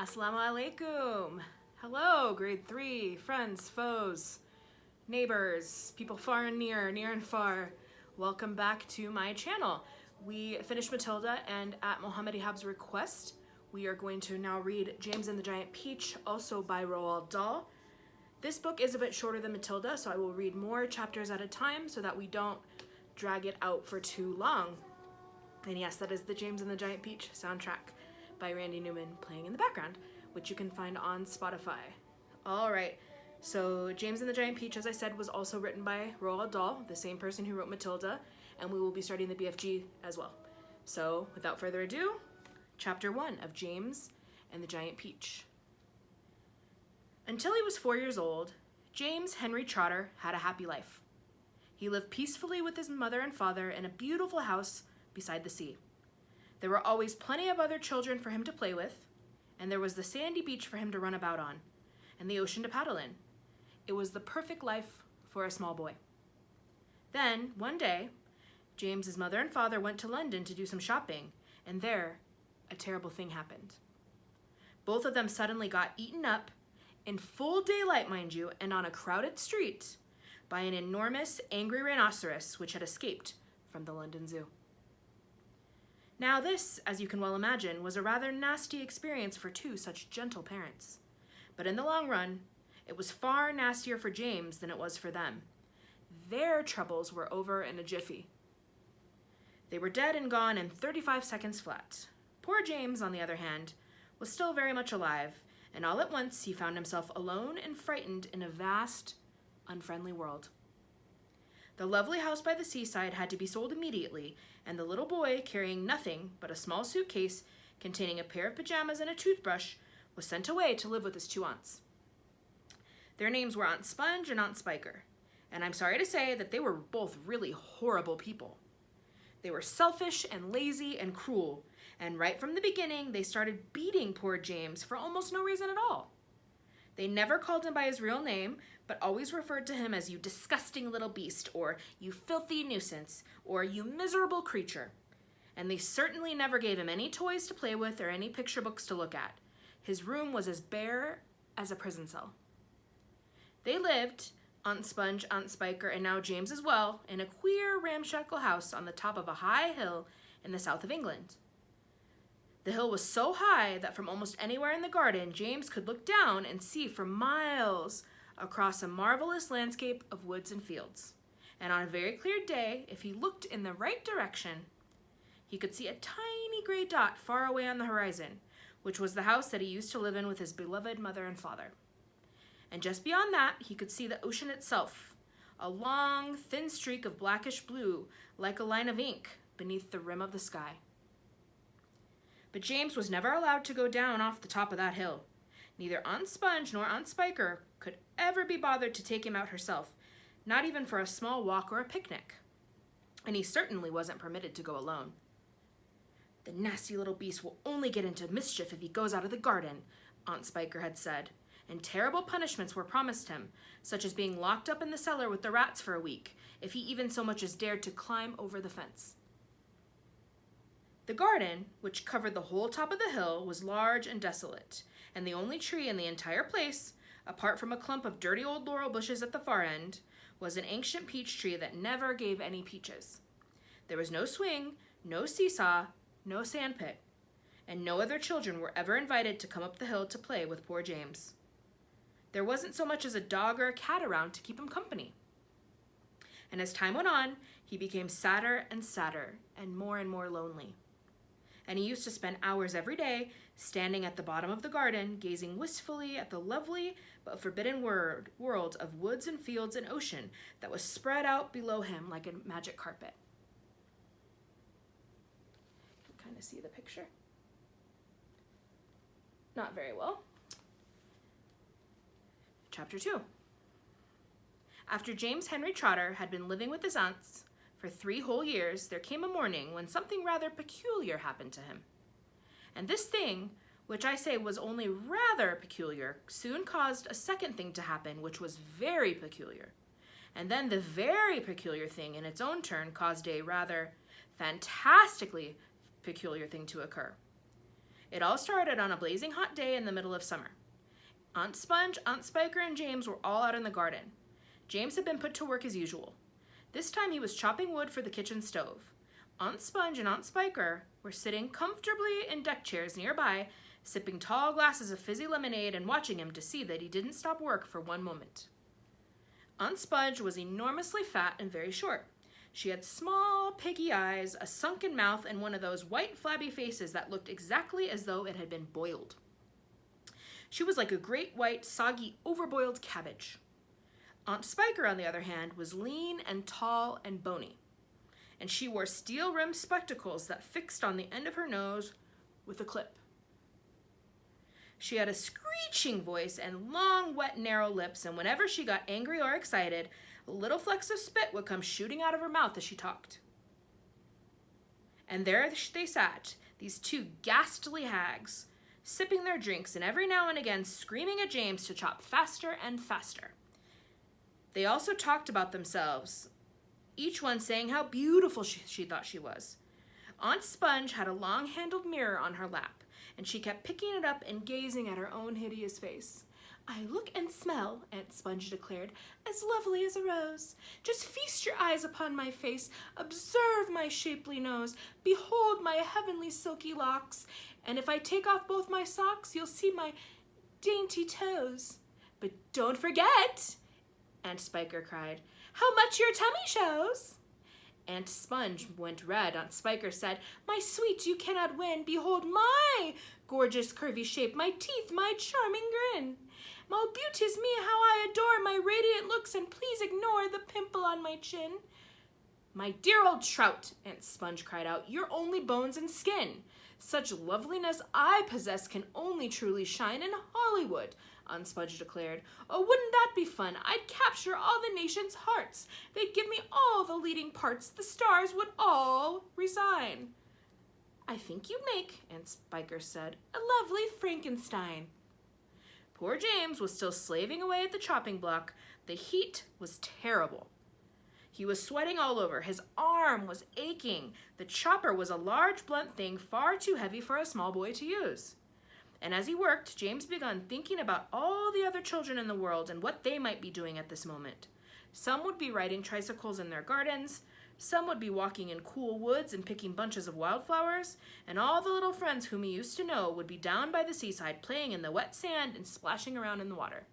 Assalamu alaikum. Hello, grade 3, friends, foes, neighbors, people far and near and far. Welcome back to my channel. We finished Matilda, and at Mohammed Ihab's request, we are going to now read James and the Giant Peach, also by Roald Dahl. This book is a bit shorter than Matilda, so I will read more chapters at a time so that we don't drag it out for too long. And yes, that is the James and the Giant Peach soundtrack by Randy Newman playing in the background, which you can find on Spotify. All right, so James and the Giant Peach, as I said, was also written by Roald Dahl, the same person who wrote Matilda, and we will be starting the BFG as well. So without further ado, chapter 1 of James and the Giant Peach. Until he was 4 years old, James Henry Trotter had a happy life. He lived peacefully with his mother and father in a beautiful house beside the sea. There were always plenty of other children for him to play with, and there was the sandy beach for him to run about on, and the ocean to paddle in. It was the perfect life for a small boy. Then, one day, James's mother and father went to London to do some shopping, and there, a terrible thing happened. Both of them suddenly got eaten up, in full daylight, mind you, and on a crowded street, by an enormous, angry rhinoceros which had escaped from the London Zoo. Now this, as you can well imagine, was a rather nasty experience for two such gentle parents. But in the long run, it was far nastier for James than it was for them. Their troubles were over in a jiffy. They were dead and gone in 35 seconds flat. Poor James, on the other hand, was still very much alive, and all at once he found himself alone and frightened in a vast, unfriendly world. The lovely house by the seaside had to be sold immediately, and the little boy, carrying nothing but a small suitcase containing a pair of pajamas and a toothbrush, was sent away to live with his two aunts. Their names were Aunt Sponge and Aunt Spiker, and I'm sorry to say that they were both really horrible people. They were selfish and lazy and cruel, and right from the beginning they started beating poor James for almost no reason at all. They never called him by his real name, but always referred to him as "you disgusting little beast," or "you filthy nuisance," or "you miserable creature." And they certainly never gave him any toys to play with or any picture books to look at. His room was as bare as a prison cell. They lived, Aunt Sponge, Aunt Spiker, and now James as well, in a queer ramshackle house on the top of a high hill in the south of England. The hill was so high that from almost anywhere in the garden, James could look down and see for miles across a marvelous landscape of woods and fields. And on a very clear day, if he looked in the right direction, he could see a tiny gray dot far away on the horizon, which was the house that he used to live in with his beloved mother and father. And just beyond that, he could see the ocean itself, a long, thin streak of blackish blue, like a line of ink, beneath the rim of the sky. But James was never allowed to go down off the top of that hill. Neither Aunt Sponge nor Aunt Spiker could ever be bothered to take him out herself, not even for a small walk or a picnic. And he certainly wasn't permitted to go alone. "The nasty little beast will only get into mischief if he goes out of the garden," Aunt Spiker had said, and terrible punishments were promised him, such as being locked up in the cellar with the rats for a week, if he even so much as dared to climb over the fence. The garden, which covered the whole top of the hill, was large and desolate, and the only tree in the entire place, apart from a clump of dirty old laurel bushes at the far end, was an ancient peach tree that never gave any peaches. There was no swing, no seesaw, no sandpit, and no other children were ever invited to come up the hill to play with poor James. There wasn't so much as a dog or a cat around to keep him company. And as time went on, he became sadder and more lonely. And he used to spend hours every day standing at the bottom of the garden, gazing wistfully at the lovely but forbidden world of woods and fields and ocean that was spread out below him like a magic carpet. You can kind of see the picture. Not very well. Chapter 2. After James Henry Trotter had been living with his aunts for 3 whole years, there came a morning when something rather peculiar happened to him. And this thing, which I say was only rather peculiar, soon caused a second thing to happen, which was very peculiar. And then the very peculiar thing in its own turn caused a rather fantastically peculiar thing to occur. It all started on a blazing hot day in the middle of summer. Aunt Sponge, Aunt Spiker, and James were all out in the garden. James had been put to work as usual. This time he was chopping wood for the kitchen stove. Aunt Sponge and Aunt Spiker were sitting comfortably in deck chairs nearby, sipping tall glasses of fizzy lemonade and watching him to see that he didn't stop work for one moment. Aunt Sponge was enormously fat and very short. She had small, piggy eyes, a sunken mouth, and one of those white, flabby faces that looked exactly as though it had been boiled. She was like a great white, soggy, overboiled cabbage. Aunt Spiker, on the other hand, was lean and tall and bony, and she wore steel-rimmed spectacles that fixed on the end of her nose with a clip. She had a screeching voice and long, wet, narrow lips, and whenever she got angry or excited, little flecks of spit would come shooting out of her mouth as she talked. And there they sat, these two ghastly hags, sipping their drinks and every now and again screaming at James to chop faster and faster. They also talked about themselves, each one saying how beautiful she thought she was. Aunt Sponge had a long-handled mirror on her lap, and she kept picking it up and gazing at her own hideous face. "I look and smell," Aunt Sponge declared, "as lovely as a rose. Just feast your eyes upon my face, observe my shapely nose, behold my heavenly silky locks, and if I take off both my socks, you'll see my dainty toes. But don't forget," Aunt Spiker cried, "how much your tummy shows." Aunt Sponge went red. Aunt Spiker said, "My sweet, you cannot win. Behold my gorgeous curvy shape, my teeth, my charming grin. Oh, beauty's me, how I adore my radiant looks, and please ignore the pimple on my chin." "My dear old trout," Aunt Sponge cried out, "you're only bones and skin. Such loveliness I possess can only truly shine in Hollywood," Aunt Sponge declared. "Oh, wouldn't that be fun? I'd capture all the nation's hearts. They'd give me all the leading parts. The stars would all resign." "I think you'd make," Aunt Spiker said, "a lovely Frankenstein." Poor James was still slaving away at the chopping block. The heat was terrible. He was sweating all over. His arm was aching. The chopper was a large, blunt thing far too heavy for a small boy to use. And as he worked, James began thinking about all the other children in the world and what they might be doing at this moment. Some would be riding tricycles in their gardens, some would be walking in cool woods and picking bunches of wildflowers, and all the little friends whom he used to know would be down by the seaside playing in the wet sand and splashing around in the water.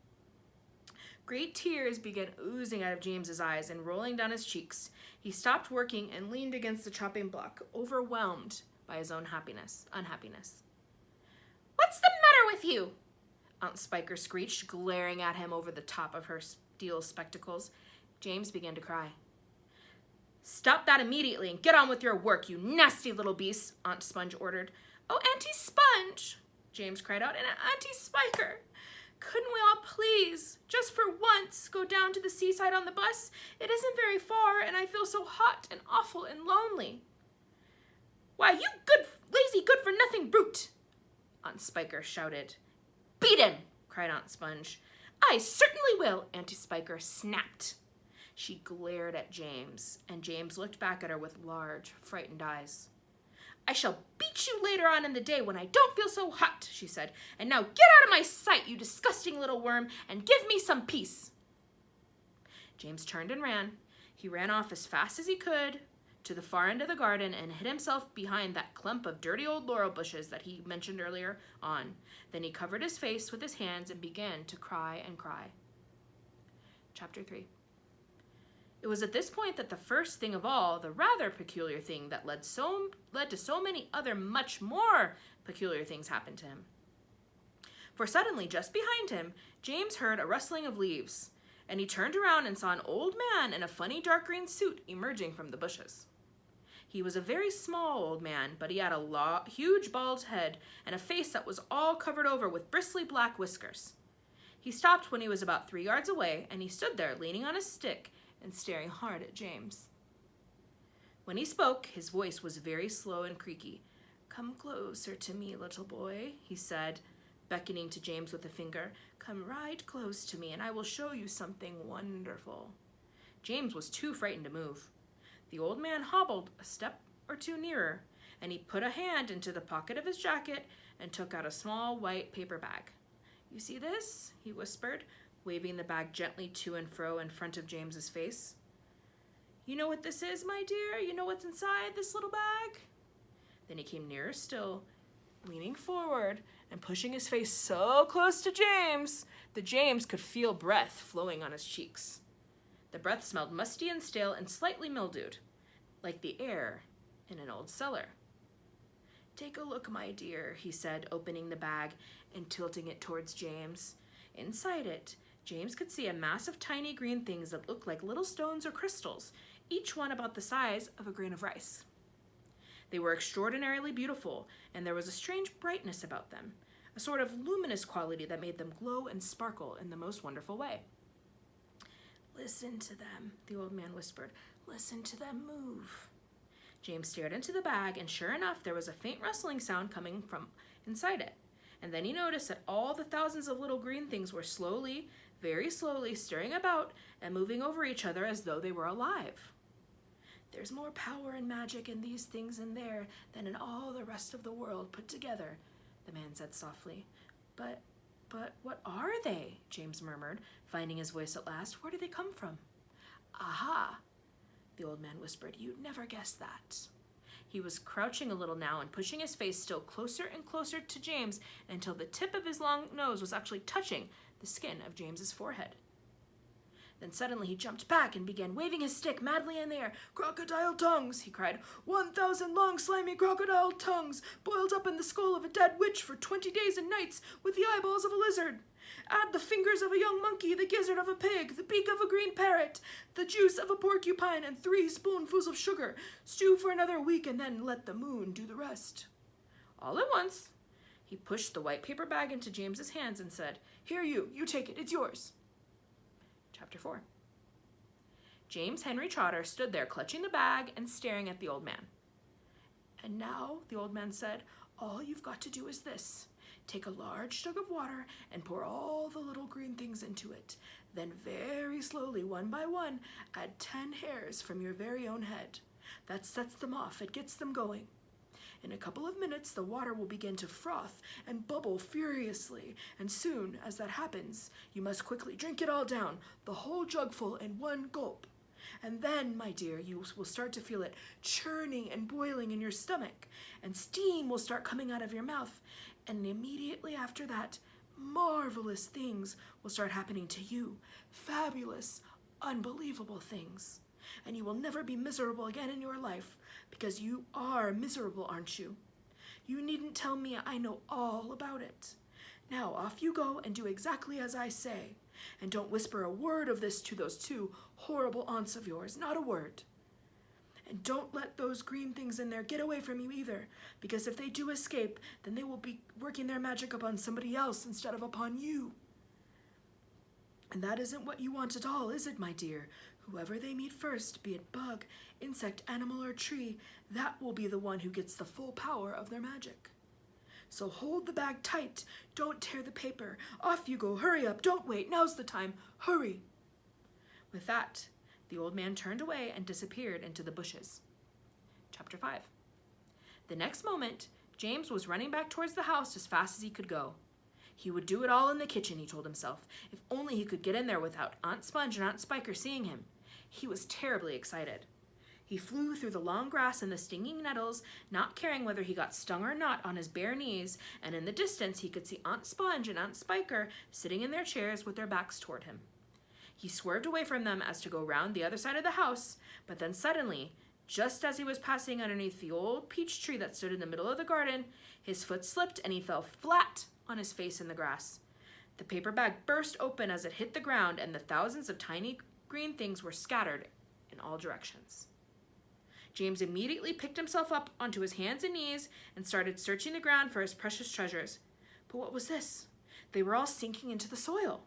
Great tears began oozing out of James's eyes and rolling down his cheeks. He stopped working and leaned against the chopping block, overwhelmed by his own unhappiness. "What's the matter with you?" Aunt Spiker screeched, glaring at him over the top of her steel spectacles. James began to cry. "Stop that immediately and get on with your work, you nasty little beast," Aunt Sponge ordered. "Oh, Auntie Sponge," James cried out, "and Auntie Spiker, couldn't we all please, just for once, go down to the seaside on the bus? It isn't very far, and I feel so hot and awful and lonely." "Why, you lazy, good-for-nothing brute!" Aunt Spiker shouted. "Beat him!" cried Aunt Sponge. "I certainly will," Auntie Spiker snapped. She glared at James, and James looked back at her with large, frightened eyes. "I shall beat you later on in the day when I don't feel so hot," she said. "And now get out of my sight, you disgusting little worm, and give me some peace." James turned and ran. He ran off as fast as he could to the far end of the garden and hid himself behind that clump of dirty old laurel bushes that he mentioned earlier on. Then he covered his face with his hands and began to cry and cry. Chapter 3. It was at this point that the first thing of all, the rather peculiar thing that led to so many other much more peculiar things happened to him. For suddenly, just behind him, James heard a rustling of leaves, and he turned around and saw an old man in a funny dark green suit emerging from the bushes. He was a very small old man, but he had a huge bald head and a face that was all covered over with bristly black whiskers. He stopped when he was about 3 yards away, and he stood there leaning on his stick and staring hard at James. When he spoke, his voice was very slow and creaky. "Come closer to me, little boy," he said, beckoning to James with a finger. "Come right close to me, and I will show you something wonderful." James was too frightened to move. The old man hobbled a step or two nearer, and he put a hand into the pocket of his jacket and took out a small white paper bag. "You see this?" he whispered, waving the bag gently to and fro in front of James's face. "You know what this is, my dear? You know what's inside this little bag?" Then he came nearer still, leaning forward and pushing his face so close to James that James could feel breath flowing on his cheeks. The breath smelled musty and stale and slightly mildewed, like the air in an old cellar. "Take a look, my dear," he said, opening the bag and tilting it towards James. Inside it, James could see a mass of tiny green things that looked like little stones or crystals, each one about the size of a grain of rice. They were extraordinarily beautiful, and there was a strange brightness about them, a sort of luminous quality that made them glow and sparkle in the most wonderful way. "Listen to them," the old man whispered. "Listen to them move." James stared into the bag, and sure enough, there was a faint rustling sound coming from inside it. And then he noticed that all the thousands of little green things were slowly, very slowly, stirring about and moving over each other as though they were alive. "There's more power and magic in these things in there than in all the rest of the world put together," the man said softly. But what are they?" James murmured, finding his voice at last. "Where do they come from?" "Aha," the old man whispered. "You'd never guess that." He was crouching a little now and pushing his face still closer and closer to James until the tip of his long nose was actually touching the skin of James's forehead. Then suddenly he jumped back and began waving his stick madly in the air. "Crocodile tongues," he cried. 1,000 long slimy crocodile tongues, boiled up in the skull of a dead witch for 20 days and nights, with the eyeballs of a lizard. Add the fingers of a young monkey, the gizzard of a pig, the beak of a green parrot, the juice of a porcupine, and 3 spoonfuls of sugar. Stew for another week, and then let the moon do the rest." All at once, he pushed the white paper bag into James's hands and said, "Here you take it, it's yours." Chapter 4. James Henry Trotter stood there clutching the bag and staring at the old man. "And now," the old man said, "all you've got to do is this. Take a large jug of water and pour all the little green things into it. Then very slowly, one by one, add 10 hairs from your very own head. That sets them off. It gets them going. In a couple of minutes, the water will begin to froth and bubble furiously, and soon as that happens, you must quickly drink it all down, the whole jugful in one gulp. And then, my dear, you will start to feel it churning and boiling in your stomach, and steam will start coming out of your mouth, and immediately after that, marvelous things will start happening to you, fabulous, unbelievable things. And you will never be miserable again in your life, because you are miserable, aren't you? You needn't tell me, I know all about it. Now off you go and do exactly as I say, and don't whisper a word of this to those 2 horrible aunts of yours, not a word. And don't let those green things in there get away from you either, because if they do escape, then they will be working their magic upon somebody else instead of upon you. And that isn't what you want at all, is it, my dear? Whoever they meet first, be it bug, insect, animal, or tree, that will be the one who gets the full power of their magic. So hold the bag tight. Don't tear the paper. Off you go. Hurry up. Don't wait. Now's the time. Hurry." With that, the old man turned away and disappeared into the bushes. Chapter 5. The next moment, James was running back towards the house as fast as he could go. He would do it all in the kitchen, he told himself, if only he could get in there without Aunt Sponge and Aunt Spiker seeing him. He was terribly excited. He flew through the long grass and the stinging nettles, not caring whether he got stung or not, on his bare knees, and in the distance he could see Aunt Sponge and Aunt Spiker sitting in their chairs with their backs toward him. He swerved away from them as to go round the other side of the house, but then suddenly, just as he was passing underneath the old peach tree that stood in the middle of the garden, his foot slipped and he fell flat on his face in the grass. The paper bag burst open as it hit the ground, and the thousands of tiny green things were scattered in all directions. James immediately picked himself up onto his hands and knees and started searching the ground for his precious treasures. But what was this? They were all sinking into the soil.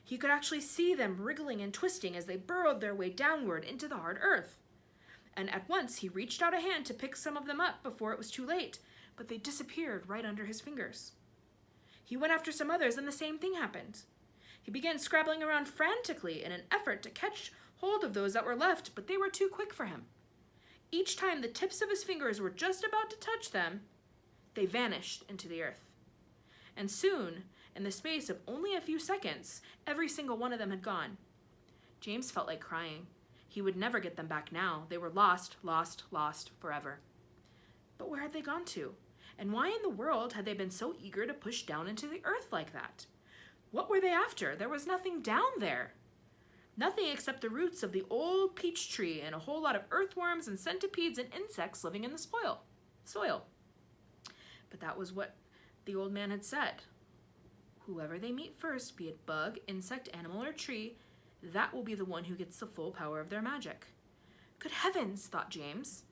He could actually see them wriggling and twisting as they burrowed their way downward into the hard earth. And at once he reached out a hand to pick some of them up before it was too late, but they disappeared right under his fingers. He went after some others, and the same thing happened. He began scrabbling around frantically in an effort to catch hold of those that were left, but they were too quick for him. Each time the tips of his fingers were just about to touch them, they vanished into the earth. And soon, in the space of only a few seconds, every single one of them had gone. James felt like crying. He would never get them back now. They were lost, lost, lost forever. But where had they gone to? And why in the world had they been so eager to push down into the earth like that? What were they after? There was nothing down there. Nothing except the roots of the old peach tree and a whole lot of earthworms and centipedes and insects living in the soil. But that was what the old man had said. Whoever they meet first, be it bug, insect, animal, or tree, that will be the one who gets the full power of their magic. Good heavens, thought James.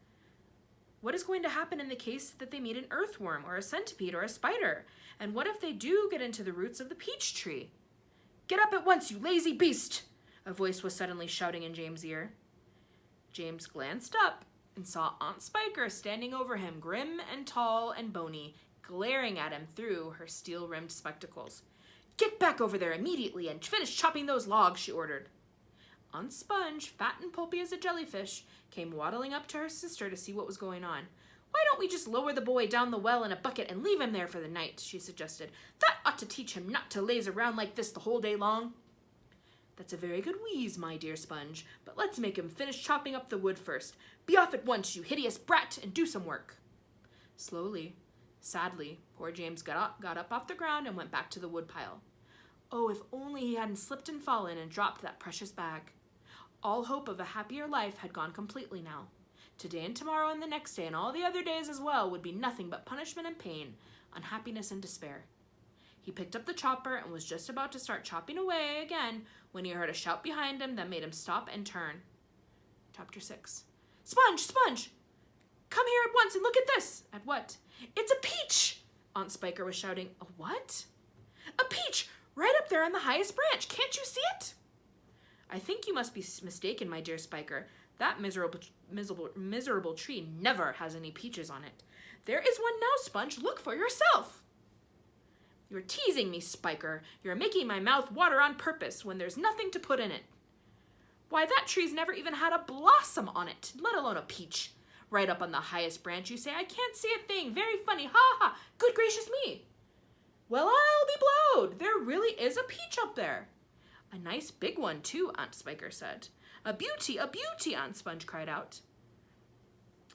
What is going to happen in the case that they meet an earthworm or a centipede or a spider? And what if they do get into the roots of the peach tree? Get up at once, you lazy beast! A voice was suddenly shouting in James' ear. James glanced up and saw Aunt Spiker standing over him, grim and tall and bony, glaring at him through her steel-rimmed spectacles. Get back over there immediately and finish chopping those logs, she ordered. Aunt Sponge, fat and pulpy as a jellyfish, came waddling up to her sister to see what was going on. Why don't we just lower the boy down the well in a bucket and leave him there for the night, she suggested. That ought to teach him not to laze around like this the whole day long. That's a very good wheeze, my dear Sponge, but let's make him finish chopping up the wood first. Be off at once, you hideous brat, and do some work. Slowly, sadly, poor James got up off the ground and went back to the woodpile. Oh, if only he hadn't slipped and fallen and dropped that precious bag. All hope of a happier life had gone completely now. Today and tomorrow and the next day and all the other days as well would be nothing but punishment and pain, unhappiness and despair. He picked up the chopper and was just about to start chopping away again when he heard a shout behind him that made him stop and turn. Chapter 6. Sponge! Sponge! Come here at once and look at this! At what? It's a peach! Aunt Spiker was shouting. A what? A peach! Right up there on the highest branch! Can't you see it? I think you must be mistaken, my dear Spiker. That miserable tree never has any peaches on it. There is one now, Sponge. Look for yourself. You're teasing me, Spiker. You're making my mouth water on purpose when there's nothing to put in it. Why, that tree's never even had a blossom on it, let alone a peach. Right up on the highest branch, you say, I can't see a thing. Very funny. Ha ha. Good gracious me. Well, I'll be blowed. There really is a peach up there. A nice big one, too, Aunt Spiker said. A beauty, Aunt Sponge cried out.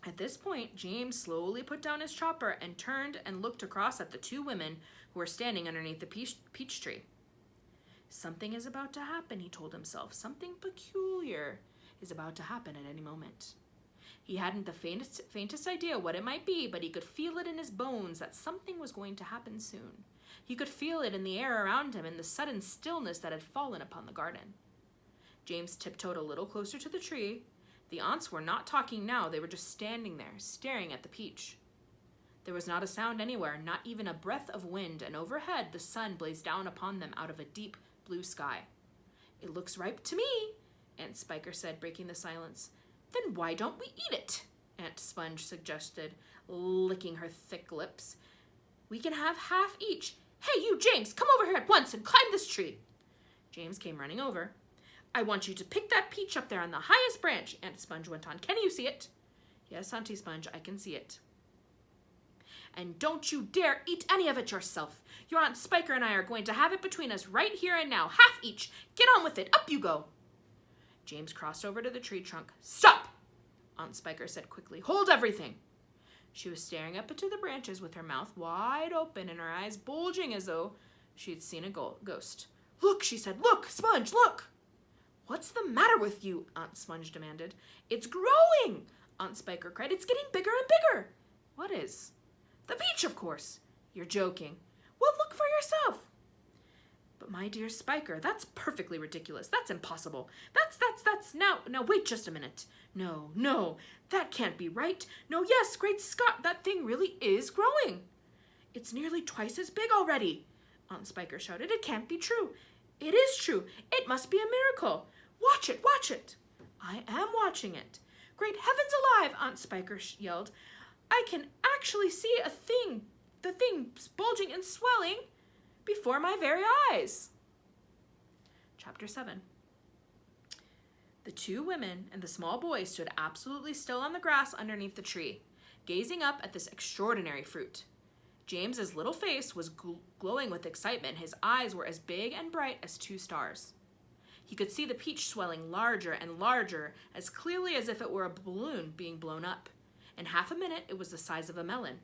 At this point, James slowly put down his chopper and turned and looked across at the two women who were standing underneath the peach tree. Something is about to happen, he told himself. Something peculiar is about to happen at any moment. He hadn't the faintest idea what it might be, but he could feel it in his bones that something was going to happen soon. He could feel it in the air around him, in the sudden stillness that had fallen upon the garden. James tiptoed a little closer to the tree. The aunts were not talking now. They were just standing there, staring at the peach. There was not a sound anywhere, not even a breath of wind, and overhead the sun blazed down upon them out of a deep blue sky. It looks ripe to me, Aunt Spiker said, breaking the silence. Then why don't we eat it? Aunt Sponge suggested, licking her thick lips. We can have half each. Hey, you, James, come over here at once and climb this tree. James came running over. I want you to pick that peach up there on the highest branch, Aunt Sponge went on. Can you see it? Yes, Auntie Sponge, I can see it. And don't you dare eat any of it yourself. Your Aunt Spiker and I are going to have it between us right here and now, half each. Get on with it. Up you go. James crossed over to the tree trunk. Stop, Aunt Spiker said quickly. Hold everything. She was staring up into the branches with her mouth wide open and her eyes bulging as though she had seen a ghost. Look, she said. Look, Sponge, look. What's the matter with you? Aunt Sponge demanded. It's growing, Aunt Spiker cried. It's getting bigger and bigger. What is? The peach, of course. You're joking. Well, look for yourself. But my dear Spiker, that's perfectly ridiculous. That's impossible. That's now wait just a minute. No, that can't be right. No, yes, great Scott, that thing really is growing. It's nearly twice as big already, Aunt Spiker shouted. It can't be true. It is true. It must be a miracle. Watch it, watch it. I am watching it. Great heavens alive, Aunt Spiker yelled. I can actually see the thing bulging and swelling before my very eyes. Chapter 7. The two women and the small boy stood absolutely still on the grass underneath the tree, gazing up at this extraordinary fruit. James's little face was glowing with excitement. His eyes were as big and bright as 2 stars. He could see the peach swelling larger and larger, as clearly as if it were a balloon being blown up. In half a minute, it was the size of a melon.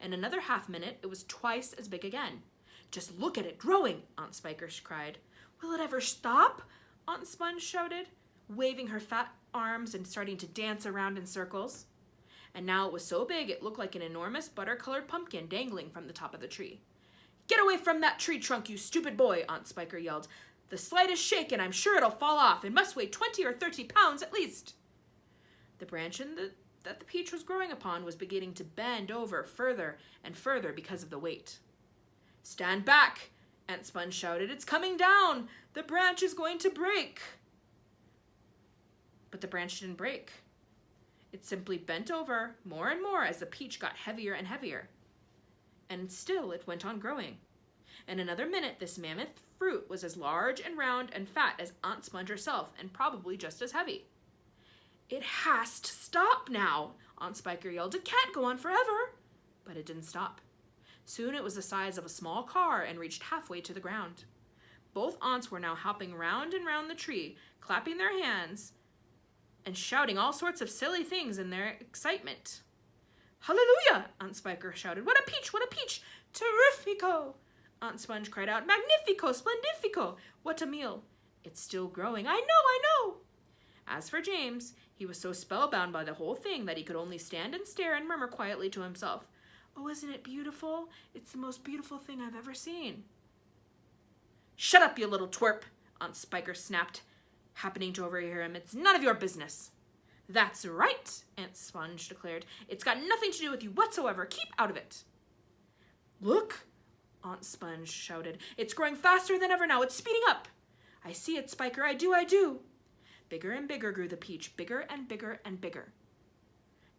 In another half minute, it was twice as big again. "Just look at it growing," Aunt Spiker cried. "Will it ever stop?" Aunt Sponge shouted, waving her fat arms and starting to dance around in circles. And now it was so big it looked like an enormous butter-colored pumpkin dangling from the top of the tree. "Get away from that tree trunk, you stupid boy," Aunt Spiker yelled. "The slightest shake and I'm sure it'll fall off. It must weigh 20 or 30 pounds at least." The branch that the peach was growing upon was beginning to bend over further and further because of the weight. "Stand back," Aunt Sponge shouted. "It's coming down. The branch is going to break." But the branch didn't break. It simply bent over more and more as the peach got heavier and heavier. And still it went on growing. In another minute, this mammoth fruit was as large and round and fat as Aunt Sponge herself, and probably just as heavy. "It has to stop now," Aunt Spiker yelled. "It can't go on forever." But it didn't stop. Soon it was the size of a small car and reached halfway to the ground. Both aunts were now hopping round and round the tree, clapping their hands and shouting all sorts of silly things in their excitement. "Hallelujah!" Aunt Spiker shouted. "What a peach! What a peach! Terrifico!" Aunt Sponge cried out. "Magnifico! Splendifico! What a meal! It's still growing. I know! As for James, he was so spellbound by the whole thing that he could only stand and stare and murmur quietly to himself, "Oh, isn't it beautiful? It's the most beautiful thing I've ever seen." "Shut up, you little twerp," Aunt Spiker snapped, happening to overhear him. "It's none of your business." "That's right," Aunt Sponge declared. "It's got nothing to do with you whatsoever. Keep out of it." "Look," Aunt Sponge shouted. "It's growing faster than ever now. It's speeding up." "I see it, Spiker. I do. Bigger and bigger grew the peach, bigger and bigger and bigger.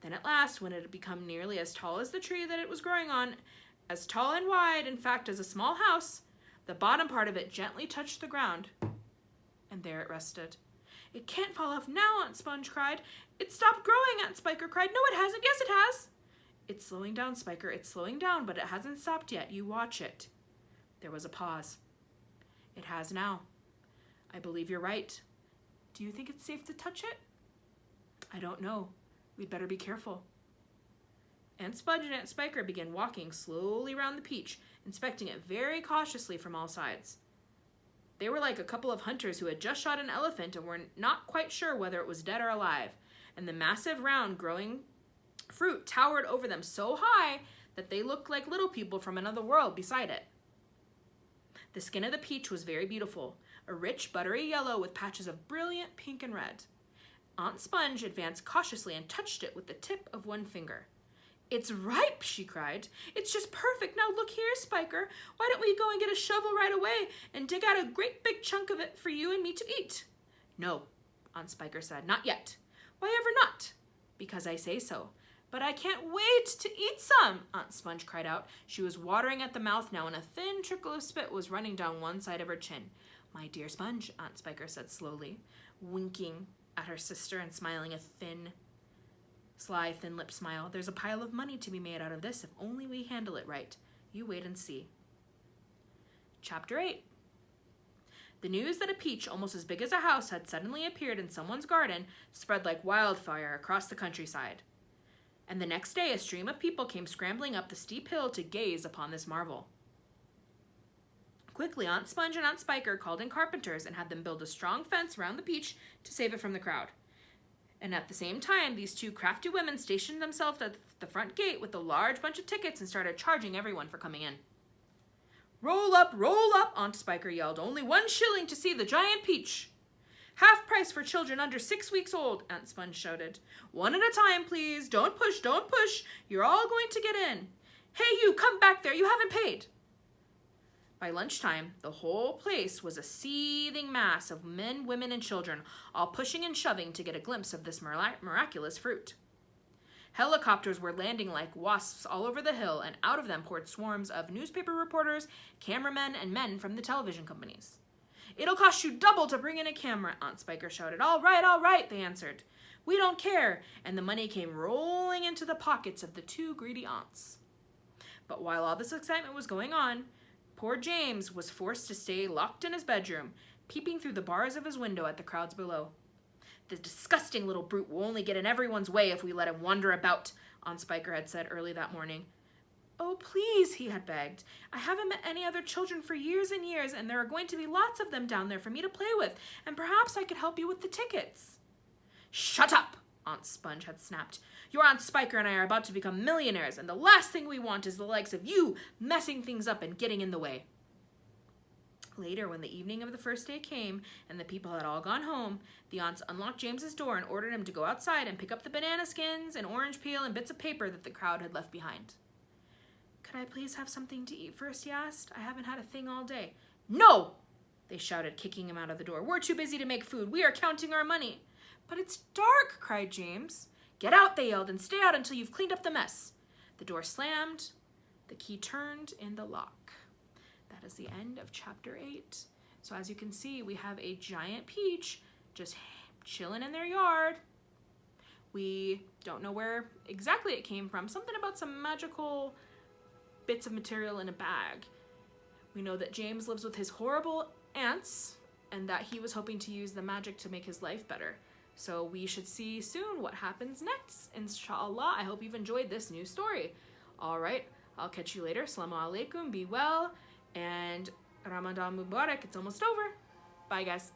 Then at last, when it had become nearly as tall as the tree that it was growing on, as tall and wide, in fact, as a small house, the bottom part of it gently touched the ground, and there it rested. "It can't fall off now," Aunt Sponge cried. "It stopped growing," Aunt Spiker cried. "No, it hasn't. Yes, it has." "It's slowing down, Spiker. It's slowing down, but it hasn't stopped yet. You watch it." There was a pause. "It has now. I believe you're right. Do you think it's safe to touch it?" "I don't know. We'd better be careful." Aunt Sponge and Aunt Spiker began walking slowly round the peach, inspecting it very cautiously from all sides. They were like a couple of hunters who had just shot an elephant and were not quite sure whether it was dead or alive, and the massive, round, growing fruit towered over them so high that they looked like little people from another world beside it. The skin of the peach was very beautiful, a rich, buttery yellow with patches of brilliant pink and red. Aunt Sponge advanced cautiously and touched it with the tip of one finger. "It's ripe," she cried. "It's just perfect. Now look here, Spiker. Why don't we go and get a shovel right away and dig out a great big chunk of it for you and me to eat?" "No," Aunt Spiker said. "Not yet." "Why ever not?" "Because I say so." "But I can't wait to eat some," Aunt Sponge cried out. She was watering at the mouth now, and a thin trickle of spit was running down one side of her chin. "My dear Sponge," Aunt Spiker said slowly, winking at her sister and smiling a sly, thin-lipped smile. "There's a pile of money to be made out of this if only we handle it right. You wait and see." Chapter 8. The news that a peach almost as big as a house had suddenly appeared in someone's garden spread like wildfire across the countryside. And the next day a stream of people came scrambling up the steep hill to gaze upon this marvel. Quickly, Aunt Sponge and Aunt Spiker called in carpenters and had them build a strong fence round the peach to save it from the crowd. And at the same time, these two crafty women stationed themselves at the front gate with a large bunch of tickets and started charging everyone for coming in. Roll up, Aunt Spiker yelled. "Only 1 shilling to see the giant peach." "Half price for children under 6 weeks old," Aunt Sponge shouted. "One at a time, please. Don't push. You're all going to get in. Hey, you, come back there. You haven't paid." By lunchtime, the whole place was a seething mass of men, women, and children, all pushing and shoving to get a glimpse of this miraculous fruit. Helicopters were landing like wasps all over the hill, and out of them poured swarms of newspaper reporters, cameramen, and men from the television companies. "It'll cost you double to bring in a camera," Aunt Spiker shouted. All right, they answered. "We don't care," and the money came rolling into the pockets of the two greedy aunts. But while all this excitement was going on, poor James was forced to stay locked in his bedroom, peeping through the bars of his window at the crowds below. "The disgusting little brute will only get in everyone's way if we let him wander about," Aunt Spiker had said early that morning. "Oh, please," he had begged. "I haven't met any other children for years and years, and there are going to be lots of them down there for me to play with, and perhaps I could help you with the tickets." "Shut up," Aunt Sponge had snapped. "Your Aunt Spiker and I are about to become millionaires, and the last thing we want is the likes of you messing things up and getting in the way." Later, when the evening of the first day came and the people had all gone home, the aunts unlocked James's door and ordered him to go outside and pick up the banana skins and orange peel and bits of paper that the crowd had left behind. "Could I please have something to eat first?" he asked. "I haven't had a thing all day." "No!" they shouted, kicking him out of the door. "We're too busy to make food. We are counting our money." "But it's dark," cried James. "Get out," they yelled, "and stay out until you've cleaned up the mess." The door slammed. The key turned in the lock. That is the end of chapter 8. So as you can see, we have a giant peach just chilling in their yard. We don't know where exactly it came from. Something about some magical bits of material in a bag. We know that James lives with his horrible aunts and that he was hoping to use the magic to make his life better. So we should see soon what happens next, inshallah. I hope you've enjoyed this new story. All right, I'll catch you later. Assalamu alaikum, be well, and Ramadan Mubarak. It's almost over. Bye, guys.